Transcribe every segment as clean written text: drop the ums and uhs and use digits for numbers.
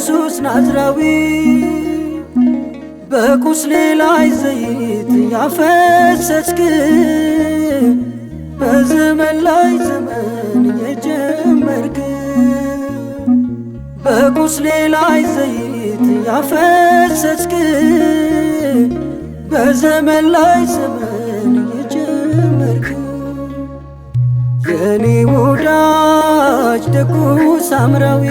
ኢየሱስ ናዝራዊ በቁስሌ ላይ ዘይት ያፈሰስክ በዘመን ላይ ዘመን የጀመርክ በቁስሌ ላይ ዘይት ያፈሰስክ በዘመን ላይ ዘመን የጀመርክ የኔ ወዳጅ ደጉ ሳምራዊ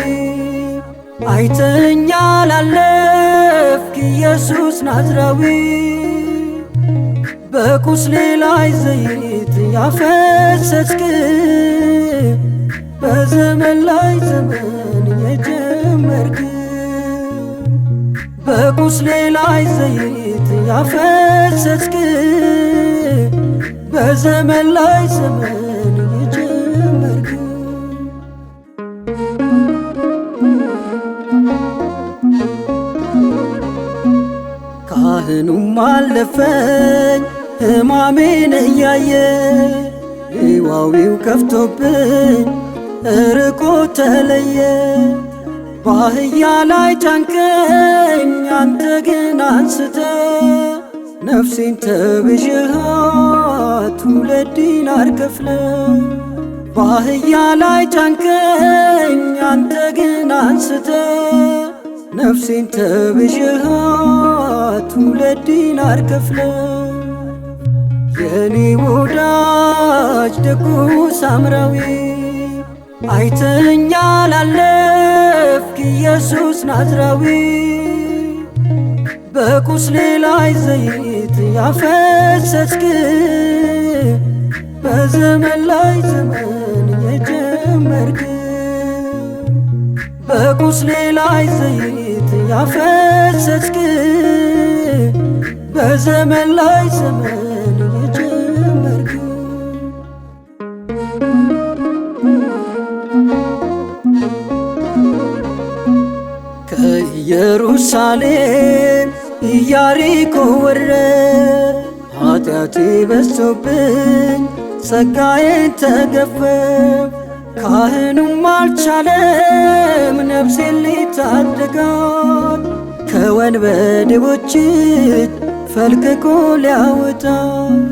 አይተኸኛል አለፍክ ኢየሱስ ናዝራዊ በቁስሌ ላይ ዘይት ያፈሰስክ በዘመን ላይ ዘመን የጀመርክ በቁስሌ ላይ ዘይት ያፈሰስክ በዘመን ላይ ዘመን የጀመርክ ካህኑም አለፈኝ ሕማሜን እያየ ሌዋዊው ከፍቶብኝ እርቆ ተለየ በአህያ ላይ ጫንከኝ አንተ ግን አንስተ ነፍሴን ተቤዠሃት 2 ዲናር ከፍለ በአህያ ላይ ጫንከኝ አንተ ግን አንስተ ነፍሴን ተቤዠሃት 2 ዲናር ከፍለ የኔ ወዳጅ ደጉ ሳምራዊ አይተኸኛል አለፍክ ኢየሱስ ናዝራዊ በቁስሌ ላይ ዘይት ያፈሰስክ በዘመን ላይ ዘመን የጀመርክ በቁስሌ ላይ ዘይት ያፈሰስክ በዘመን ላይ ዘመን የጀመርክ ከኢየሩሳሌም ኢያሪኮ ወረድኩ ኃጢአቴ በዝቶብኝ ጸጋዬን ተገፈፍ ካህኑም አልቻለም ነፍሴን ሊታደጋት ከወንበዴዎች እጅ ፈልቅቆ ሊያወጣት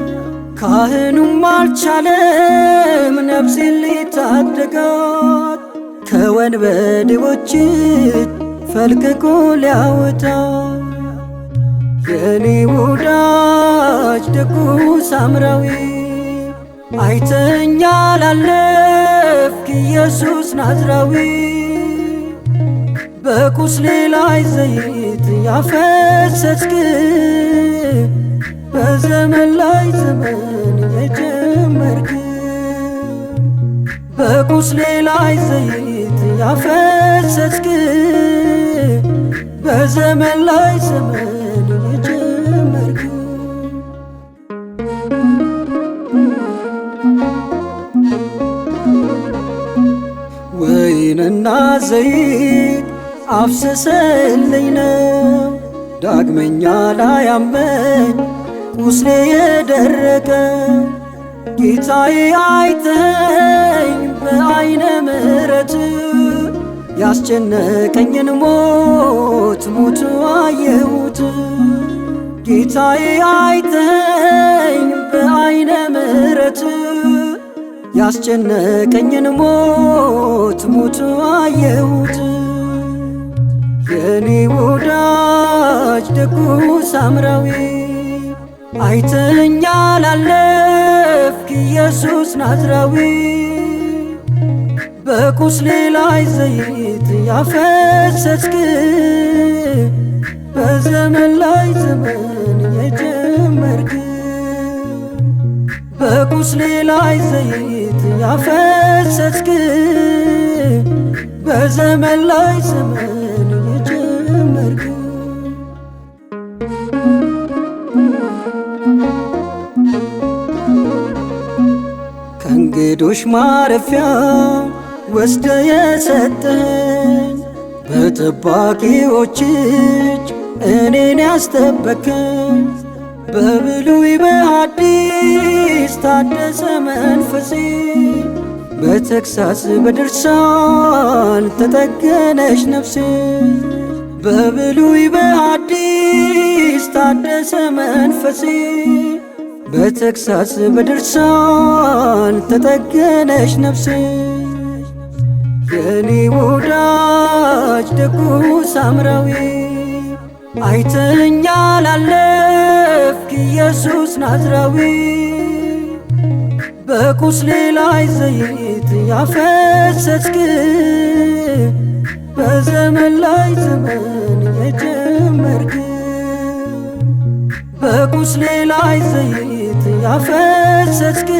ካህኑም አልቻለም ነፍሴን ሊታደጋት ከወንበዴዎች እጅ ፈልቅቆ ሊያወጣት የኔ ወዳጅ ደጉ ሳምራዊ አይተኸኛል አለፍክ ኢየሱስ ናዝራዊ በቁስሌ ላይ ዘይት ያፈሰስክ በዘመን ላይ ዘመን የጀመርክ በቁስሌ ላይ ዘይት ያፈሰስክ በዘመን ላይ ዘመን የጀመርክ ወይንና ዘይት አፍስሰልኝ ነው ዳግመኛ ላያመኝ ቁስሌ የደረቀ ጌታዬ አይተኸኝ በዓይነ ምሕረት ያስጨነቀኝን ሞት አየሁት ጌታዬ አይተኸኝ በዓይነ ምሕረት ያስጨነቀኝን ሞት አየሁት የኔ ወዳጅ ደጉ ሳምራዊ አይተኸኛል አለፍክ ኢየሱስ ናዝራዊ በቁስሌ ላይ ዘይት ያፈሰስክ በዘመን ላይ ዘመን የጀመርክ በቁስሌ ላይ ዘይት ያፈሰስክ በዘመን ላይ ዘመን የጀመርክ ከእንግዶች ማረፊያ ወስደ የሰጠኸኝ በጠባቂዎች እጅ እኔን ያስጠበከኝ በብሉይ በሐዲስ ታደሰ መንፈሴ በተግሳጽ በድርሳን ተጠገነች ነፍሴ። በብሉይ በአዲስ ታደሰ መንፈሴ። በተግሳጽ በድርሳን ተጠገነች ነፍሴ። የኔ ወዳጅ ደጉ ሳምራዊ አይተኸኛል አለፍክ ኢየሱስ ናዝራዊ። በቁስሌ ላይ ዘይት ያፈሰስክ በዘመን ላይ ዘመን የጀመርክ። በቁስሌ ላይ ዘይት ያፈሰስክ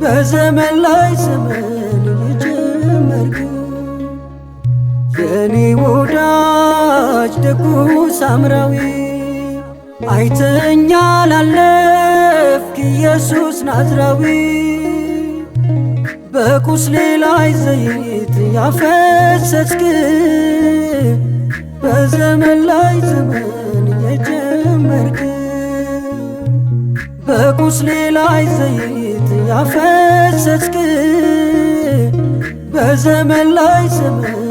በዘመን ላይ ዘመን የጀመርክ። የኔ ወዳጅ ደጉ ሳምራዊ አይተኸኛል አለፍክ ኢየሱስ ናዝራዊ። በቁስሌ ላይ ዘይት ያፈሰስክ በዘመን ላይ ዘመን የጀመርክ። በቁስሌ ላይ ዘይት ያፈሰስክ በዘመን ላይ ዘመን